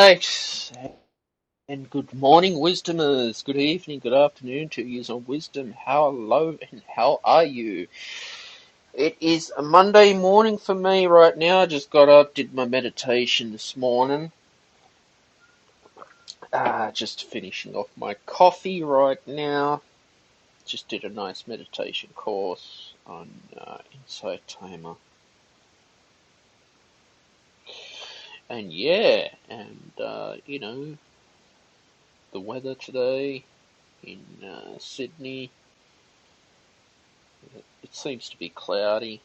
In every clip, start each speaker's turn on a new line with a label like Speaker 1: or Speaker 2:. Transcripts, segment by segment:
Speaker 1: right. And good morning, Wisdomers. Good evening, good afternoon to you on Wisdom. Hello and how are you? It is a Monday morning for me right now. I just got up, did my meditation this morning. Just finishing off my coffee right now. Just did a nice meditation course on Insight Timer. And yeah, and the weather today in Sydney, it seems to be cloudy.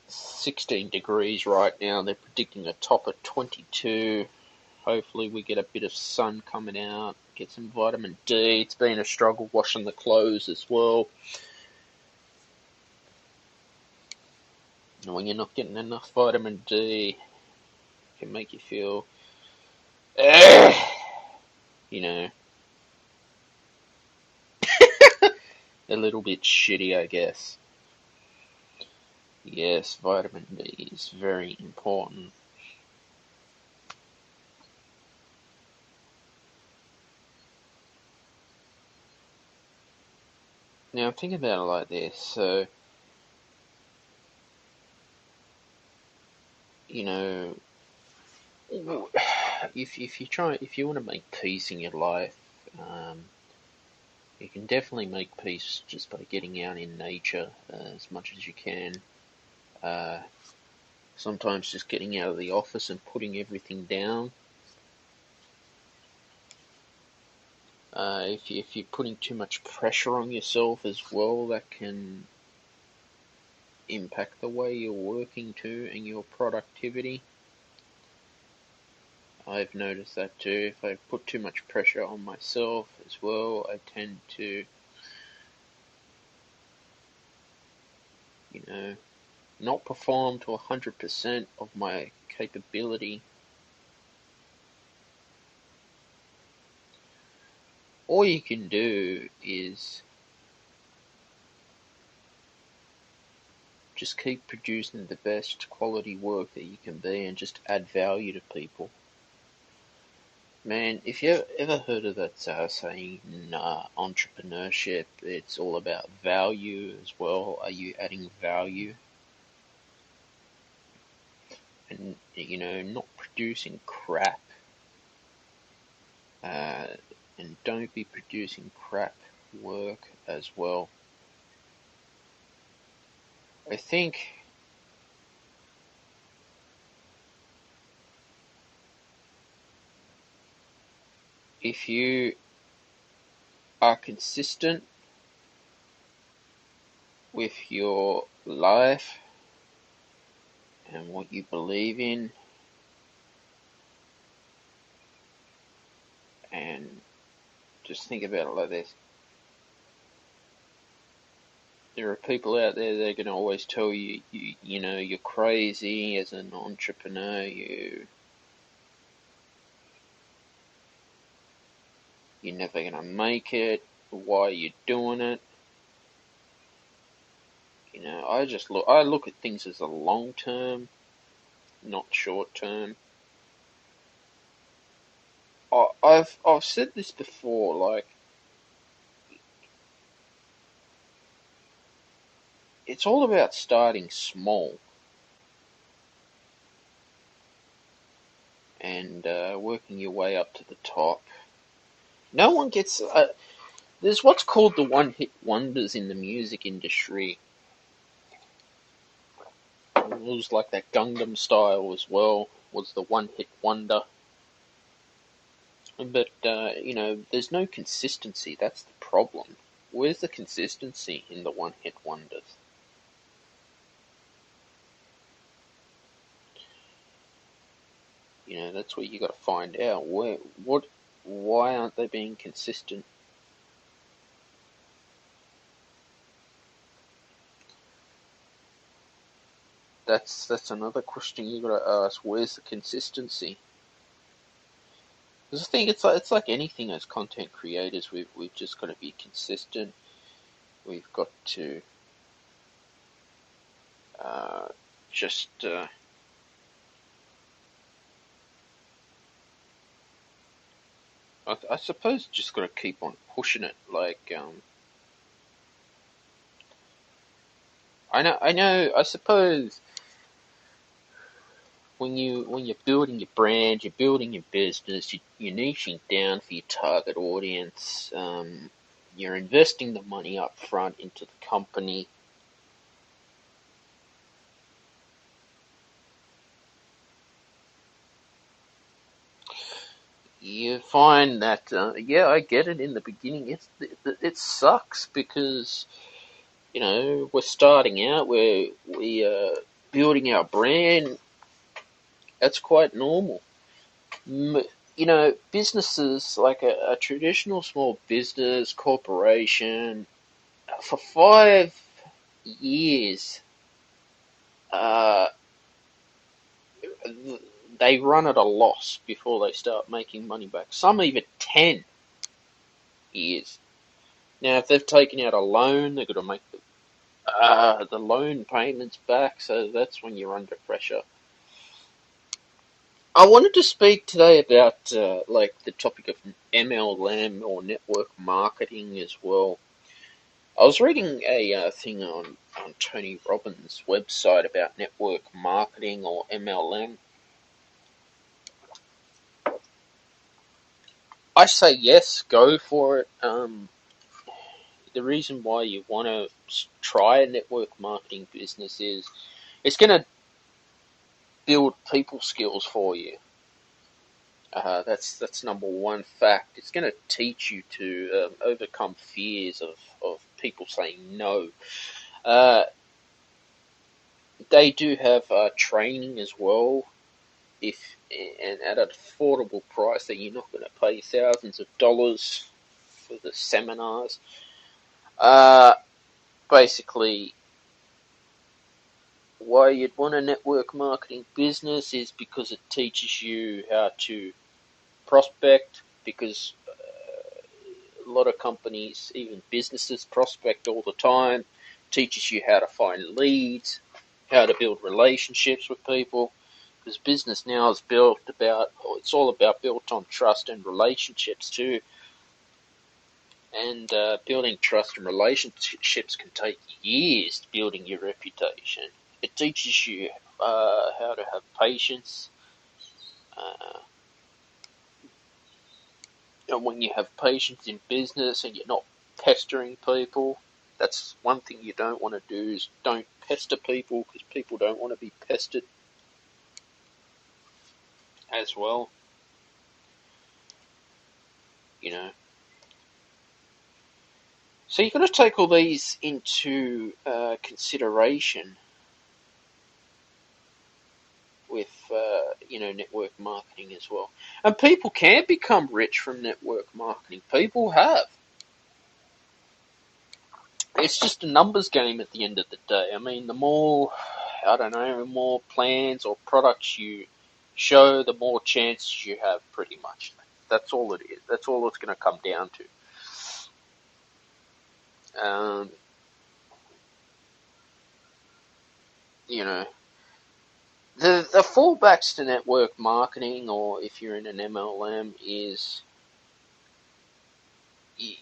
Speaker 1: 16 degrees right now. They're predicting a top at 22. Hopefully we get a bit of sun coming out, get some vitamin D. It's been a struggle washing the clothes as well. And when you're not getting enough vitamin D, it can make you feel, you know, a little bit shitty, I guess. Yes, vitamin D is very important. Now, think about it like this. So, you know, if you want to make peace in your life, you can definitely make peace just by getting out in nature as much as you can. Sometimes just getting out of the office and putting everything down. If you're putting too much pressure on yourself as well, that can impact the way you're working too and your productivity. I've noticed that too. If I put too much pressure on myself as well, I tend to, not perform to 100% of my capability. All you can do is just keep producing the best quality work that you can be and just add value to people. Man, if you ever heard of that saying, entrepreneurship, it's all about value as well. Are you adding value? And, not producing crap. And don't be producing crap work as well. I think if you are consistent with your life and what you believe in, and just think about it like this. There are people out there that are going to always tell you, you're crazy as an entrepreneur, you're never going to make it, why are you doing it? I look at things as a long term, not short term. I've said this before, like, it's all about starting small and working your way up to the top. No one gets. There's what's called the one-hit wonders in the music industry. It was like that Gangnam Style as well, was the one-hit wonder. But, there's no consistency. That's the problem. Where's the consistency in the one-hit wonders? That's what you got to find out. Why aren't they being consistent? That's another question you got to ask. Where's the consistency? Because I think it's like anything as content creators. We've just got to be consistent. We've got to just I suppose just got to keep on pushing it. I know. I suppose when you're building your brand, you're building your business, you're niching down for your target audience. You're investing the money up front into the company. You find that yeah, I get it. In the beginning, it sucks because we're starting out, we building our brand. That's quite normal. Businesses like a traditional small business corporation for 5 years, uh, they run at a loss before they start making money back. Some even 10 years. Now, if they've taken out a loan, they've got to make the loan payments back, so that's when you're under pressure. I wanted to speak today about the topic of MLM or network marketing as well. I was reading a thing on Tony Robbins' website about network marketing or MLM. I say yes, go for it. The reason why you want to try a network marketing business is it's going to build people skills for you. That's number one fact. It's going to teach you to overcome fears of people saying no. They do have training as well, and at an affordable price that you're not going to pay thousands of dollars for the seminars. Basically, why you'd want a network marketing business is because it teaches you how to prospect, because a lot of companies, even businesses, prospect all the time. Teaches you how to find leads, how to build relationships with people, because business now is it's all about built on trust and relationships too. And building trust and relationships can take years, building your reputation. It teaches you how to have patience. And when you have patience in business and you're not pestering people, that's one thing you don't want to do, is don't pester people, because people don't want to be pestered as well. You know. So you've got to take all these into consideration with network marketing as well. And people can become rich from network marketing. People have. It's just a numbers game at the end of the day. I mean, the more plans or products you show, the more chances you have, pretty much. That's all it is. That's all it's going to come down to. The fallbacks to network marketing, or if you're in an MLM, is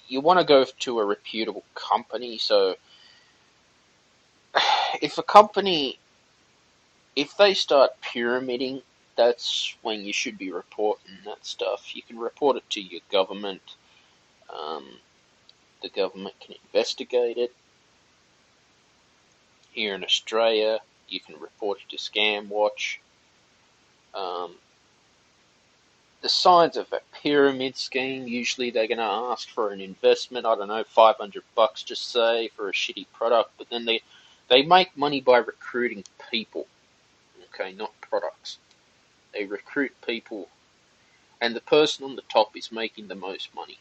Speaker 1: you want to go to a reputable company. So if a company, if they start pyramiding, that's when you should be reporting that stuff. You can report it to your government. The government can investigate it. Here in Australia, you can report it to ScamWatch. The signs of a pyramid scheme, usually they're going to ask for an investment, I don't know, $500 just say, for a shitty product, but then they make money by recruiting people, okay, not products. They recruit people, and the person on the top is making the most money.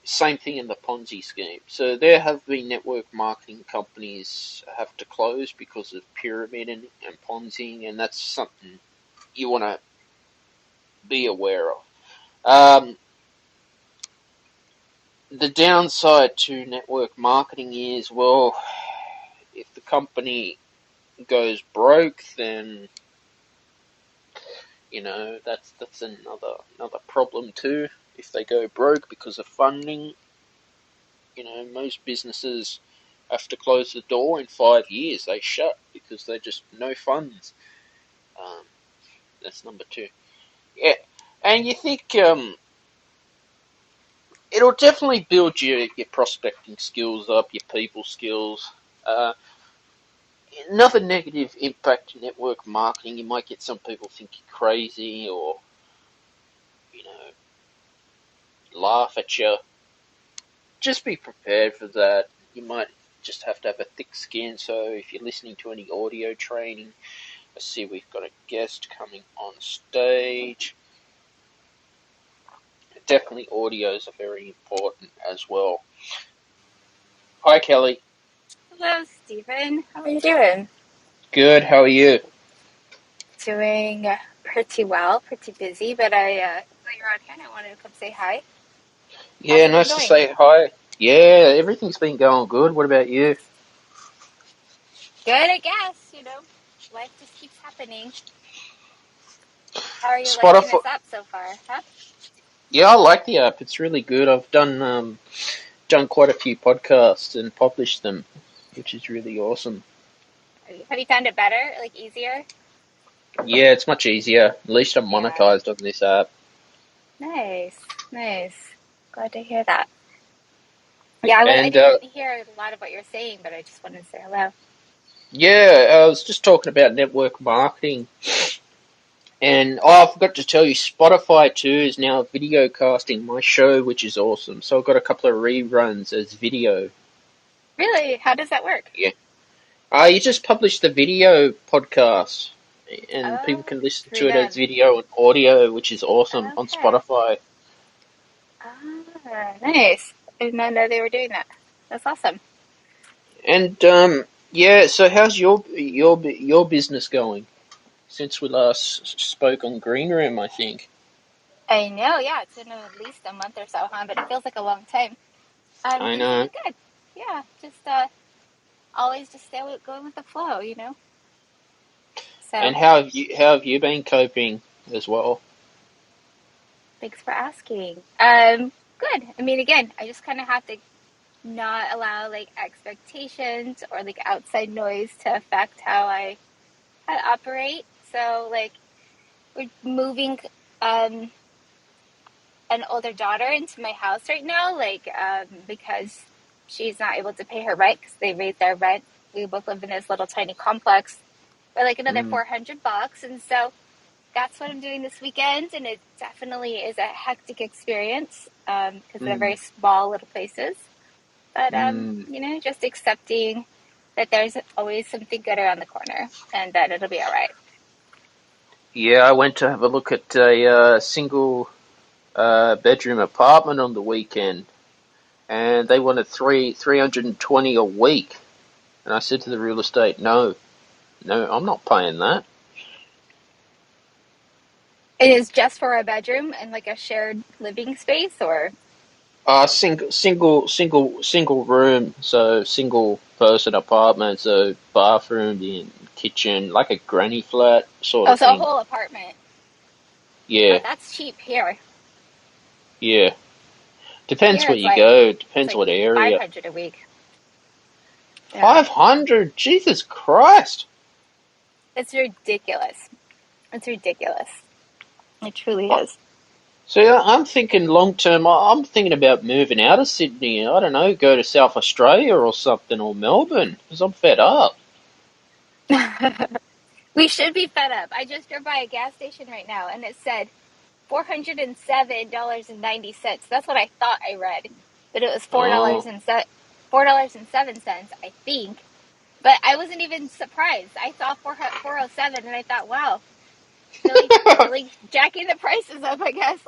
Speaker 1: Same thing in the Ponzi scheme. So there have been network marketing companies have to close because of pyramiding and Ponziing, and that's something you want to be aware of. The downside to network marketing is, well, if the company goes broke, then That's another problem too. If they go broke because of funding, most businesses have to close the door in 5 years. They shut because they just no funds. Um, that's number two. Yeah, and you think it'll definitely build your prospecting skills up, your people skills. Uh, Another negative impact to network marketing, you might get some people think you're crazy or you know laugh at you. Just be prepared for that. You might just have to have a thick skin. So if you're listening to any audio training, I see we've got a guest coming on stage. Definitely audios are very important as well. Hi, Kelly.
Speaker 2: Hello, Stephen. How are you doing?
Speaker 1: Good. How are you?
Speaker 2: Doing pretty well, pretty busy, but I saw you're on here and I wanted to come say hi. How's
Speaker 1: Yeah,
Speaker 2: it been
Speaker 1: nice to
Speaker 2: going?
Speaker 1: say hi. Yeah, everything's been going good. What about you?
Speaker 2: Good, I guess. Life just keeps happening. How are you liking
Speaker 1: Spotify.
Speaker 2: this app so far, huh?
Speaker 1: Yeah, I like the app. It's really good. I've done quite a few podcasts and published them, which is really awesome.
Speaker 2: Have you found it better, like easier?
Speaker 1: Yeah, it's much easier. At least I'm
Speaker 2: Yeah.
Speaker 1: monetized on this app.
Speaker 2: Nice, nice. Glad to hear that. Yeah, I
Speaker 1: And
Speaker 2: didn't hear a lot of what you're saying, but I just wanted to say hello.
Speaker 1: yeah, I was just talking about network marketing. And I forgot to tell you, Spotify too is now video casting my show, which is awesome. So I've got a couple of reruns as video.
Speaker 2: Really? How does that work?
Speaker 1: Yeah. You just publish the video podcast, and people
Speaker 2: Oh,
Speaker 1: can listen to
Speaker 2: through
Speaker 1: it as
Speaker 2: them.
Speaker 1: video and audio, which is awesome on
Speaker 2: Okay.
Speaker 1: Spotify.
Speaker 2: Ah, nice. I did not know they were doing that. That's awesome.
Speaker 1: And yeah, so how's your business going since we last spoke on Green Room? I think.
Speaker 2: I know, yeah, it's been at least a month or so, huh? But it feels like a long time.
Speaker 1: I
Speaker 2: Things have
Speaker 1: know.
Speaker 2: been good. Yeah, just always just going with the flow,
Speaker 1: And
Speaker 2: So
Speaker 1: how have you been coping as well?
Speaker 2: thanks for asking. Good. I mean, again, I just kind of have to not allow like expectations or like outside noise to affect how I operate. So like we're moving um an older daughter into my house right now, like because she's not able to pay her rent because they raised their rent. We both live in this little tiny complex for like another
Speaker 1: Mm,
Speaker 2: $400, and so that's what I'm doing this weekend. And it definitely is a hectic experience because they're
Speaker 1: mm,
Speaker 2: very small little places. But
Speaker 1: mm.
Speaker 2: just accepting that there's always something good around the corner and that it'll be all right.
Speaker 1: Yeah, I went to have a look at a single bedroom apartment on the weekend, and they wanted 320 a week. And I said to the real estate, no, no, I'm not paying that.
Speaker 2: It is just for a bedroom and like a shared living space, or
Speaker 1: Single room, so single person apartment, so bathroom and kitchen, like a granny flat sort
Speaker 2: oh,
Speaker 1: of
Speaker 2: so a
Speaker 1: thing.
Speaker 2: whole apartment.
Speaker 1: Yeah,
Speaker 2: That's cheap here.
Speaker 1: yeah. Depends
Speaker 2: Here
Speaker 1: where
Speaker 2: it's
Speaker 1: you
Speaker 2: like
Speaker 1: go.
Speaker 2: it's
Speaker 1: Depends
Speaker 2: like
Speaker 1: what area.
Speaker 2: 500 a week. Yeah.
Speaker 1: 500. Jesus Christ.
Speaker 2: It's ridiculous. It's ridiculous. It truly
Speaker 1: I-
Speaker 2: is.
Speaker 1: So yeah, I'm thinking long term. I'm thinking about moving out of Sydney. I don't know, go to South Australia or something, or Melbourne, because I'm fed up.
Speaker 2: We should be fed up. I just drove by a gas station right now and it said $407.90. That's what I thought I read. But it was
Speaker 1: Oh.
Speaker 2: $4.07, I think. But I wasn't even surprised. I saw 407 and I thought, wow, really jacking the prices up, I guess.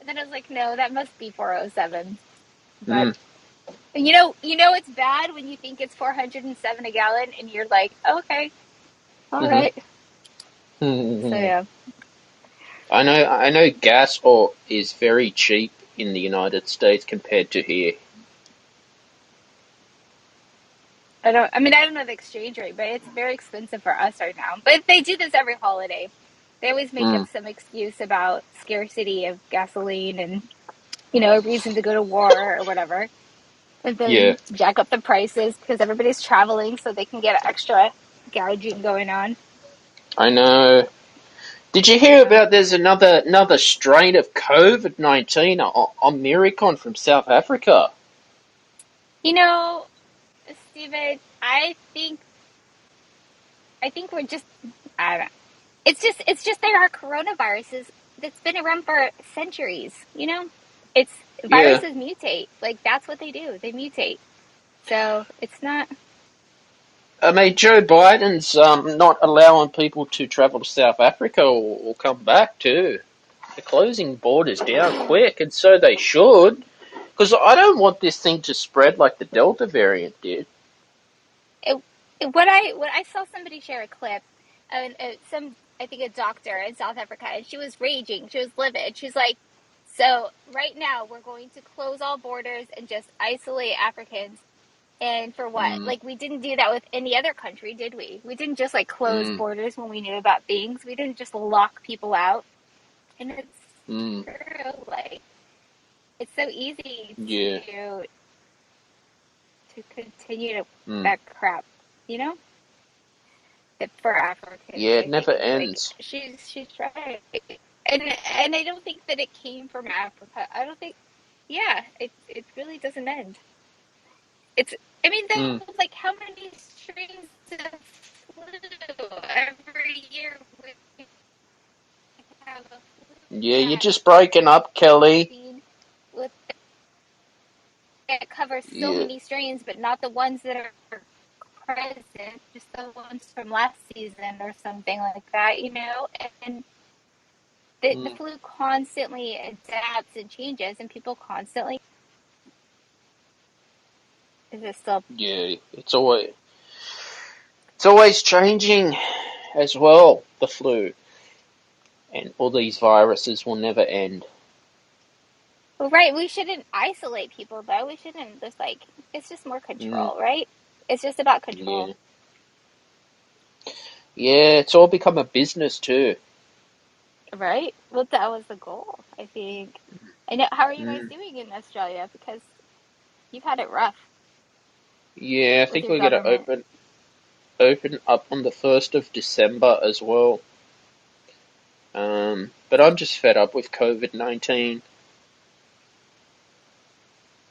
Speaker 2: And then I was like, no, that must be 407. But
Speaker 1: Mm.
Speaker 2: it's bad when you think it's 407 a gallon and you're like, okay, all
Speaker 1: Mhm.
Speaker 2: right. So yeah.
Speaker 1: I know gas or is very cheap in the United States compared to here.
Speaker 2: I don't know the exchange rate, but it's very expensive for us right now. But they do this every holiday. They always make up
Speaker 1: Mm.
Speaker 2: some excuse about scarcity of gasoline and, you know, a reason to go to war or whatever. And
Speaker 1: Yeah,
Speaker 2: then jack up the prices because everybody's traveling so they can get extra gouging going on.
Speaker 1: I know. Did you hear
Speaker 2: Yeah.
Speaker 1: about there's another strain of COVID-19 on Omicron from South Africa?
Speaker 2: You know, Stephen, I think we're just I don't know. It's just there are coronaviruses that's been around for centuries, you know? It's
Speaker 1: Yeah.
Speaker 2: viruses mutate. Like that's what they do. They mutate. So it's not
Speaker 1: I mean, Joe Biden's not allowing people to travel to South Africa or come back too. They're closing borders down quick, and so they should. Because I don't want this thing to spread like the Delta variant did.
Speaker 2: it, what I saw somebody share a clip and some I think a doctor in South Africa and she was raging. She was livid. She's like, "So right now we're going to close all borders and just isolate Africans. And for what?
Speaker 1: Mm,
Speaker 2: Like we didn't do that with any other country, did we? We didn't just like close
Speaker 1: mm,
Speaker 2: borders when we knew about things. We didn't just lock people out." And it's
Speaker 1: mm,
Speaker 2: true. Like it's so easy
Speaker 1: yeah,
Speaker 2: to continue to
Speaker 1: mm,
Speaker 2: that crap, you know? That for Africans,
Speaker 1: yeah. It
Speaker 2: I
Speaker 1: never
Speaker 2: think. Like
Speaker 1: ends.
Speaker 2: she's right. And I don't think that it came from Africa. I don't think yeah, it really doesn't end. It's I mean
Speaker 1: Mm,
Speaker 2: though like how many strains of flu every year we have a
Speaker 1: yeah,
Speaker 2: flu
Speaker 1: you're
Speaker 2: jab
Speaker 1: just breaking up, Kelly.
Speaker 2: vaccine with that covers so
Speaker 1: Yeah.
Speaker 2: many strains, but not the ones that are present, just the ones from last season or something like that, you know? And the
Speaker 1: Mm,
Speaker 2: flu constantly adapts and changes, and people constantly. Is it still.
Speaker 1: yeah. It's always changing as well. The flu and all these viruses will never end.
Speaker 2: Well, right, we shouldn't isolate people, though. We shouldn't just like. It's just more
Speaker 1: Mm,
Speaker 2: control, right? It's just about control,
Speaker 1: yeah. Yeah, it's all become a business too.
Speaker 2: right? Well, that was the goal, I think. I know. How are you guys
Speaker 1: Mm.
Speaker 2: doing in Australia? Because you've had it rough
Speaker 1: Yeah, I
Speaker 2: with
Speaker 1: think
Speaker 2: your
Speaker 1: we're gonna
Speaker 2: government.
Speaker 1: open up on the 1st of December as well. But I'm just fed up with COVID-19.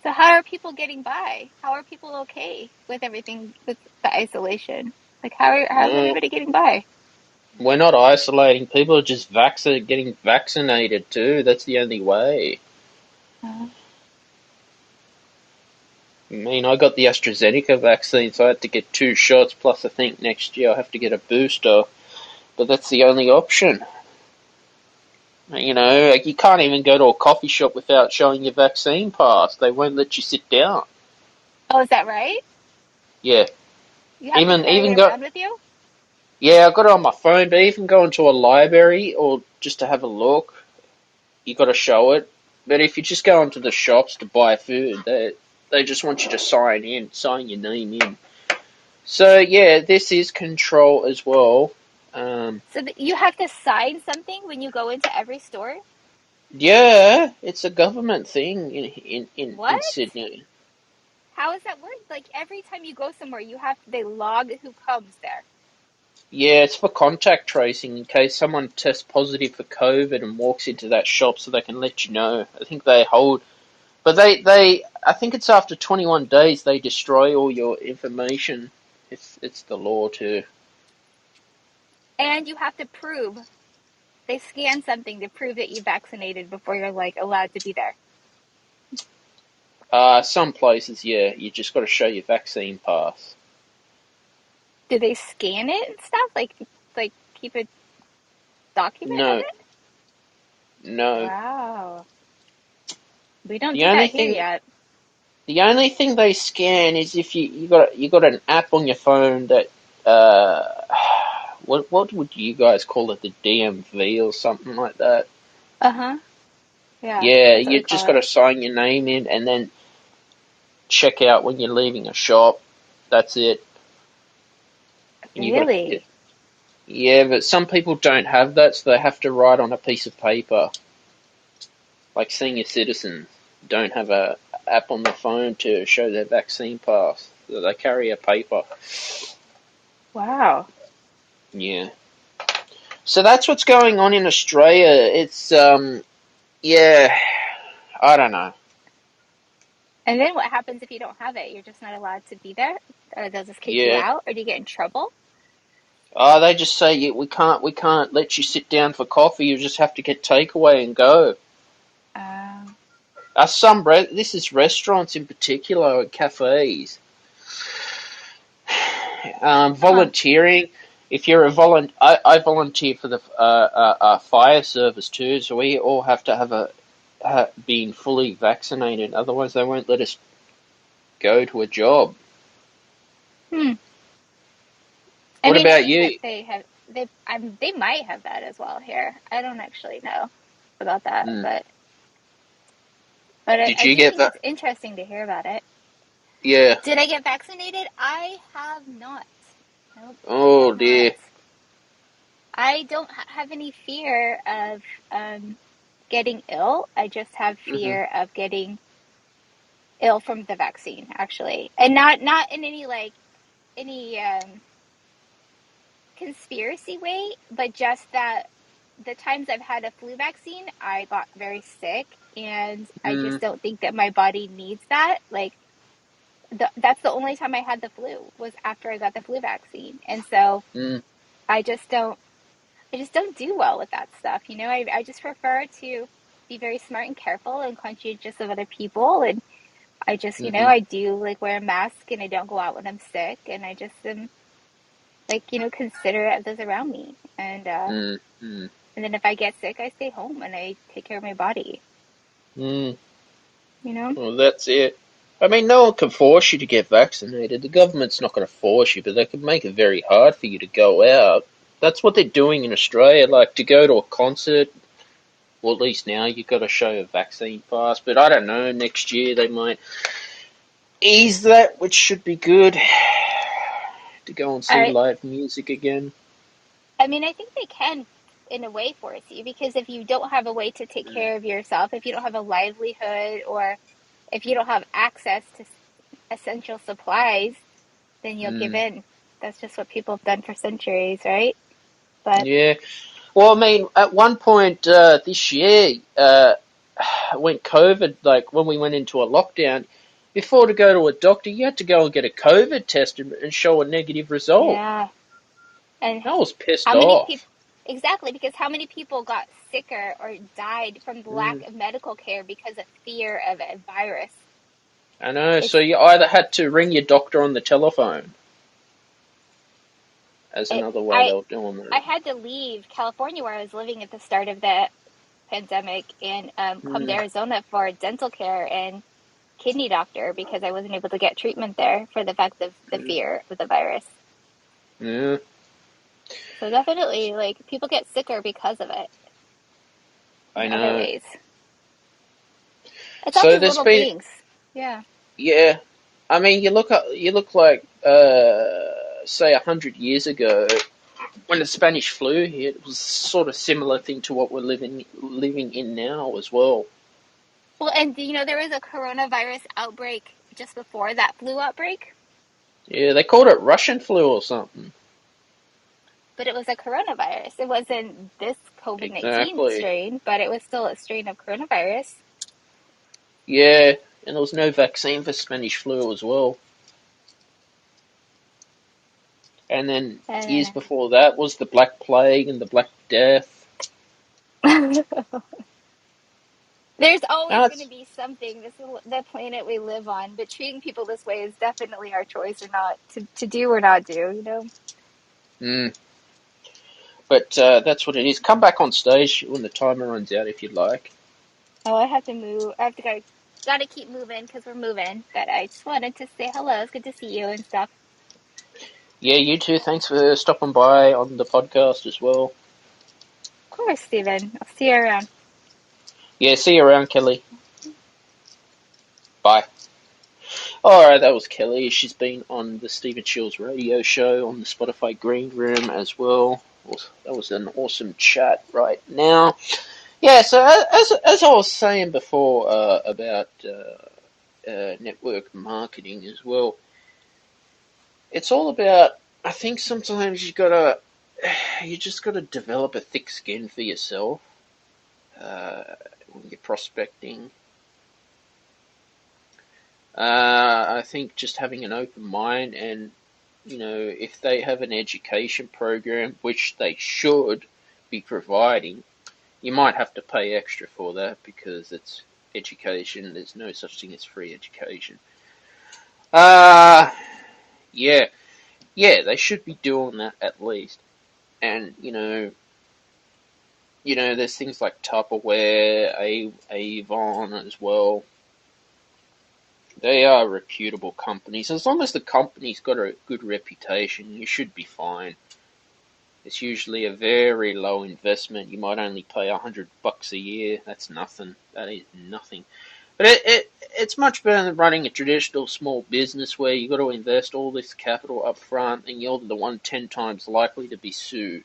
Speaker 2: So how are people getting by? How are people okay with everything with the isolation? Like how's
Speaker 1: Uh,
Speaker 2: everybody getting by?
Speaker 1: we're not isolating. People are just getting vaccinated too. That's the only way.
Speaker 2: Uh,
Speaker 1: I mean, I got the AstraZeneca vaccine, so I had to get 2 shots. Plus, I think next year I have to get a booster. But that's the only option. Like you can't even go to a coffee shop without showing your vaccine pass. They won't let you sit down.
Speaker 2: oh, is that right?
Speaker 1: Yeah,
Speaker 2: You have to
Speaker 1: even
Speaker 2: carry
Speaker 1: even
Speaker 2: it
Speaker 1: go.
Speaker 2: around with you?
Speaker 1: Yeah, I got it on my phone. But even going to a library or just to have a look, you got to show it. But if you just go into the shops to buy food, they just want you to sign your name in. So yeah, this is control as well. Um,
Speaker 2: So that you have to sign something when you go into every store?
Speaker 1: yeah, it's a government thing in
Speaker 2: What?
Speaker 1: Sydney.
Speaker 2: How does that work? Like every time you go somewhere, they log who comes there.
Speaker 1: Yeah, it's for contact tracing in case someone tests positive for COVID and walks into that shop so they can let you know. I think they hold, but I think it's after 21 days they destroy all your information. It's the law too.
Speaker 2: And you have to prove they scan something to prove that you vaccinated before you're like allowed to be there.
Speaker 1: Some places, yeah, you just got to show your vaccine pass.
Speaker 2: Do they scan it and stuff? Like keep a document of
Speaker 1: No,
Speaker 2: it?
Speaker 1: no.
Speaker 2: Wow. We don't
Speaker 1: The
Speaker 2: do
Speaker 1: only
Speaker 2: that here
Speaker 1: thing
Speaker 2: yet.
Speaker 1: The only thing they scan is if you got an app on your phone that uh what would you guys call it, the DMV or something like that.
Speaker 2: Uh-huh. Yeah,
Speaker 1: Yeah,
Speaker 2: that's what we
Speaker 1: you just
Speaker 2: call
Speaker 1: got
Speaker 2: it.
Speaker 1: to sign your name in and then check out when you're leaving a shop. That's it. And you got to
Speaker 2: Really?
Speaker 1: Yeah, but some people don't have that, so they have to write on a piece of paper. Like senior citizens don't have a app on the phone to show their vaccine pass. So they carry a paper.
Speaker 2: Wow.
Speaker 1: Yeah. So that's what's going on in Australia. It's yeah, I don't know.
Speaker 2: And then what happens if you don't have it? You're just not allowed to be there? Or does this kick you
Speaker 1: Yeah.
Speaker 2: out? Or do you get in trouble?
Speaker 1: Oh, they just say yeah, we can't let you sit down for coffee. You just have to get takeaway and go.
Speaker 2: Um,
Speaker 1: This is restaurants in particular, cafes.
Speaker 2: huh.
Speaker 1: Volunteering. If you're I volunteer for the fire service too, so we all have to have been fully vaccinated. Otherwise, they won't let us go to a job.
Speaker 2: Hmm. I
Speaker 1: What
Speaker 2: mean, I
Speaker 1: about
Speaker 2: think that
Speaker 1: you?
Speaker 2: they might have that as well here. I don't actually know about that,
Speaker 1: Mm.
Speaker 2: but
Speaker 1: Did
Speaker 2: I
Speaker 1: you
Speaker 2: do
Speaker 1: get
Speaker 2: think
Speaker 1: that?
Speaker 2: it's interesting to hear about it.
Speaker 1: Yeah.
Speaker 2: Did I get vaccinated? I have not. Nope, I have
Speaker 1: Oh
Speaker 2: not.
Speaker 1: dear.
Speaker 2: I don't have any fear of getting ill. I just have
Speaker 1: Hmm.
Speaker 2: fear of getting ill from the vaccine, actually, and not in any conspiracy way, but just that the times I've had a flu vaccine, I got very sick, and I just
Speaker 1: Mm.
Speaker 2: don't think that my body needs that. Like that's the only time I had the flu was after I got the flu vaccine, and so
Speaker 1: Mm.
Speaker 2: I just don't I just don't do well with that stuff. I just prefer to be very smart and careful and conscientious of other people. And I just,
Speaker 1: Hmm.
Speaker 2: I do like wear a mask and I don't go out when I'm sick. And I just am like, considerate of those around me.
Speaker 1: Mm. Mm.
Speaker 2: And then if I get sick, I stay home and I take care of my body,
Speaker 1: Mm.
Speaker 2: you know?
Speaker 1: Well, that's it. I mean, no one can force you to get vaccinated. The government's not going to force you, but they could make it very hard for you to go out. That's what they're doing in Australia. Like to go to a concert, well, at least now you've got to show a vaccine pass. But I don't know. Next year they might ease that, which should be good. To go and see
Speaker 2: I,
Speaker 1: live music again.
Speaker 2: I mean, I think they can in a way force you because if you don't have a way to take
Speaker 1: Mm.
Speaker 2: care of yourself, if you don't have a livelihood or if you don't have access to essential supplies, then you'll give
Speaker 1: Mm.
Speaker 2: in. That's just what people have done for centuries, right? But
Speaker 1: Yeah. Well, I mean, at one point this year, when COVID, like when we went into a lockdown, before to go to a doctor, you had to go and get a COVID test and show a negative result.
Speaker 2: yeah, and
Speaker 1: I was pissed
Speaker 2: how many people
Speaker 1: off.
Speaker 2: exactly because how many people got sicker or died from the lack
Speaker 1: Mm,
Speaker 2: of medical care because of fear of a virus?
Speaker 1: I know. So
Speaker 2: It's
Speaker 1: you either had to ring your doctor on the telephone as
Speaker 2: it,
Speaker 1: another way they were doing
Speaker 2: I
Speaker 1: that.
Speaker 2: had to leave California where I was living at the start of the pandemic and come to
Speaker 1: Mm,
Speaker 2: Arizona for dental care and kidney doctor because I wasn't able to get treatment there for the fact of the
Speaker 1: mm,
Speaker 2: fear of the virus.
Speaker 1: yeah.
Speaker 2: So definitely, like people get sicker because of it in
Speaker 1: I
Speaker 2: other
Speaker 1: know.
Speaker 2: ways. It's all
Speaker 1: So
Speaker 2: these
Speaker 1: there's
Speaker 2: little
Speaker 1: been,
Speaker 2: things. Yeah.
Speaker 1: yeah. I mean, you look like, say, 100 years ago. When the Spanish flu hit, it was sort of similar thing to what we're living in now as well.
Speaker 2: Well, and there was a coronavirus outbreak just before that flu outbreak,
Speaker 1: Yeah, they called it Russian flu or something.
Speaker 2: but it was a coronavirus. It wasn't this COVID-19
Speaker 1: Exactly.
Speaker 2: strain, but it was still a strain of coronavirus.
Speaker 1: Yeah, and there was no vaccine for Spanish flu as well. And then years
Speaker 2: And
Speaker 1: before that was the Black Plague and the Black Death.
Speaker 2: there's always going to
Speaker 1: That's
Speaker 2: be something. This is the planet we live on, but treating people this way is definitely our choice or not to do or not do.
Speaker 1: mm, but that's what it is. Come back on stage when the timer runs out if you'd like.
Speaker 2: Oh, I have to move. I have to go. Got to keep moving because we're moving. But I just wanted to say hello. It's good to see you and stuff.
Speaker 1: Yeah, you too. Thanks for stopping by on the podcast as well.
Speaker 2: Of course, Stephen. I'll see you around.
Speaker 1: Yeah, see you around, Kelly. Bye. Alright, that was Kelly. She's been on the Stephen Shields radio show on the Spotify Green Room as well. That was an awesome chat right now. Yeah, so as I was saying before about network marketing as well, it's all about. I think sometimes you just gotta develop a thick skin for yourself when you're prospecting. I think just having an open mind and, if they have an education program, which they should be providing, you might have to pay extra for that because it's education. There's no such thing as free education. Uh, yeah, yeah, they should be doing that at least. And, there's things like Tupperware, Avon as well. They are reputable companies. As long as the company's got a good reputation, you should be fine. It's usually a very low investment. You might only pay $100 a year. That's nothing. That is nothing. But it's much better than running a traditional small business where you got to invest all this capital up front and you're the one 10 times likely to be sued.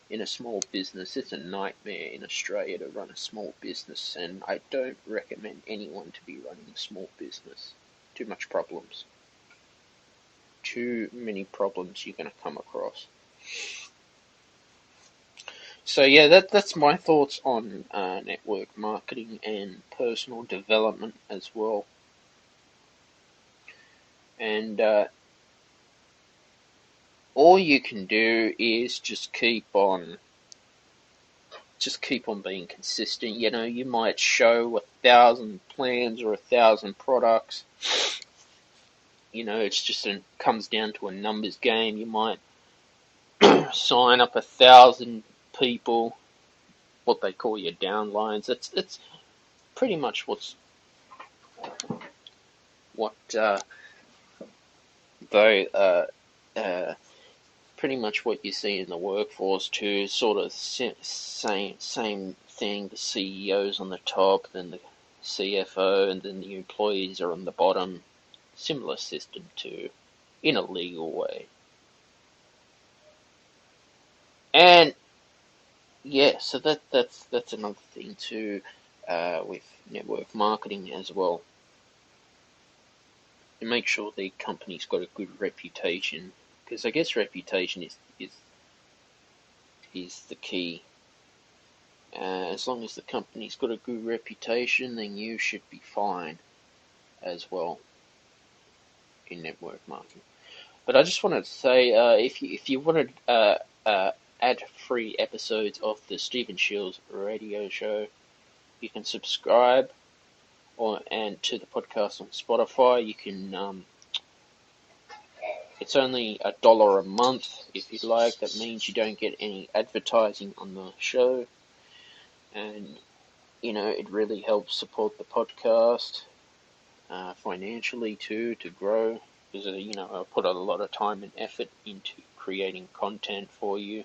Speaker 1: In a small business, it's a nightmare in Australia to run a small business, and I don't recommend anyone to be running a small business. Too much problems. Too many problems you're going to come across. So yeah, that's my thoughts on network marketing and personal development as well. And all you can do is just keep on being consistent. You might show 1,000 plans or 1,000 products. It's just comes down to a numbers game. You might sign up 1,000 people, what they call your downlines. It's pretty much what though pretty much what you see in the workforce too. Sort of same thing. The CEO's on the top, then the CFO, and then the employees are on the bottom. Similar system too, in a legal way. And yeah, so that's another thing too, with network marketing as well. You make sure the company's got a good reputation, because I guess reputation is the key. As long as the company's got a good reputation, then you should be fine as well in network marketing. But I just wanted to say, if you wanted ad-free episodes of the Stephen Shields radio show, you can subscribe and to the podcast on Spotify. You can. It's only $1 a month if you'd like. That means you don't get any advertising on the show, and it really helps support the podcast financially too, to grow, because I put a lot of time and effort into creating content for you.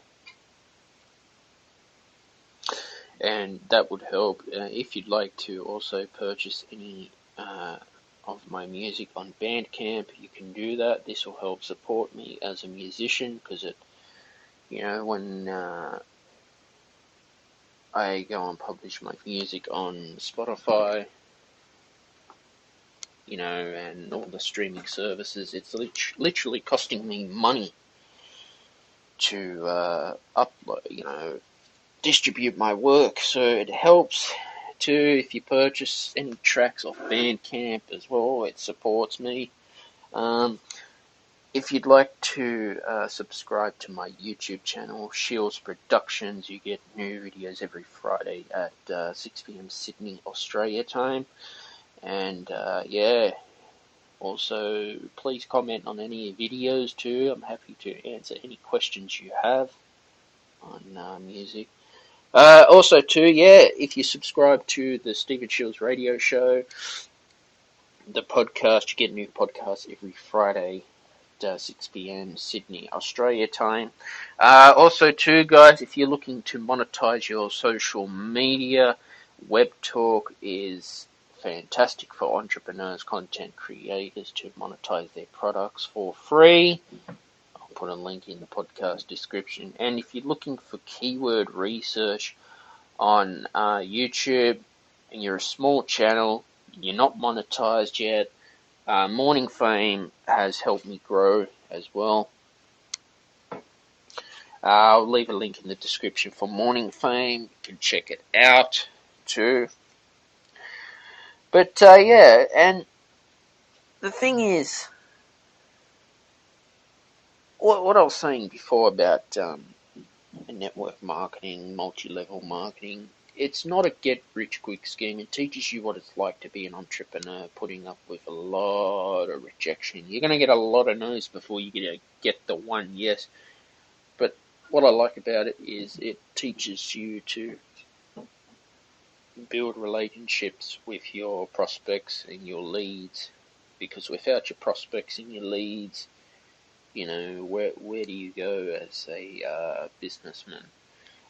Speaker 1: And that would help. If you'd like to also purchase any of my music on Bandcamp, you can do that. This will help support me as a musician, because when I go and publish my music on Spotify, and all the streaming services, it's literally costing me money to upload, distribute my work. So it helps too if you purchase any tracks off Bandcamp as well. It supports me. If you'd like to subscribe to my YouTube channel, Shields Productions, you get new videos every Friday at 6 p.m. Sydney, Australia time. And also please comment on any videos too. I'm happy to answer any questions you have on music. Also too, if you subscribe to the Stephen Shields radio show, the podcast, you get a new podcast every Friday at 6 p.m. Sydney, Australia time. Also too, guys, if you're looking to monetize your social media, WebTalk is fantastic for entrepreneurs, content creators to monetize their products for free. put a link in the podcast description. And if you're looking for keyword research on YouTube and you're a small channel, you're not monetized yet, Morning Fame has helped me grow as well. I'll leave a link in the description for Morning Fame. You can check it out too. But yeah, and the thing is, what I was saying before about network marketing, multi-level marketing, it's not a get-rich-quick scheme. It teaches you what it's like to be an entrepreneur, putting up with a lot of rejection. You're going to get a lot of no's before you get the one yes. But what I like about it is it teaches you to build relationships with your prospects and your leads, because without your prospects and your leads, where do you go as a businessman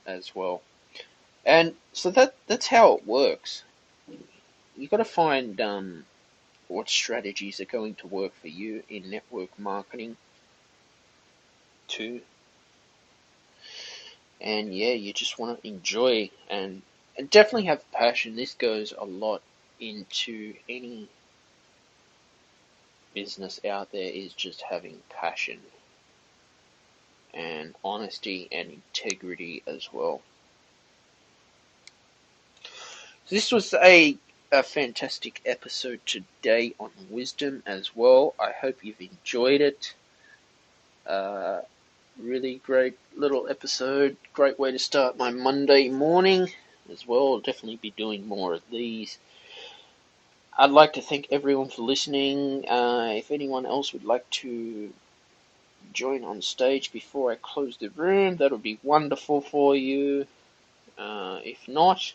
Speaker 1: as well? And so that's how it works. You've got to find what strategies are going to work for you in network marketing too. And yeah, you just want to enjoy and definitely have passion. This goes a lot into any business out there, is just having passion and honesty and integrity as well. This was a fantastic episode today on wisdom as well. I hope you've enjoyed it. Really great little episode. Great way to start my Monday morning as well. I'll definitely be doing more of these. I'd like to thank everyone for listening. If anyone else would like to join on stage before I close the room, that would be wonderful for you. If not,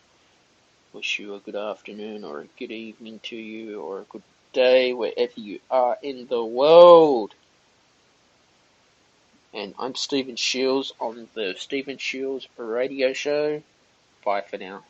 Speaker 1: wish you a good afternoon or a good evening to you, or a good day wherever you are in the world. And I'm Stephen Shields on the Stephen Shields Radio Show. Bye for now.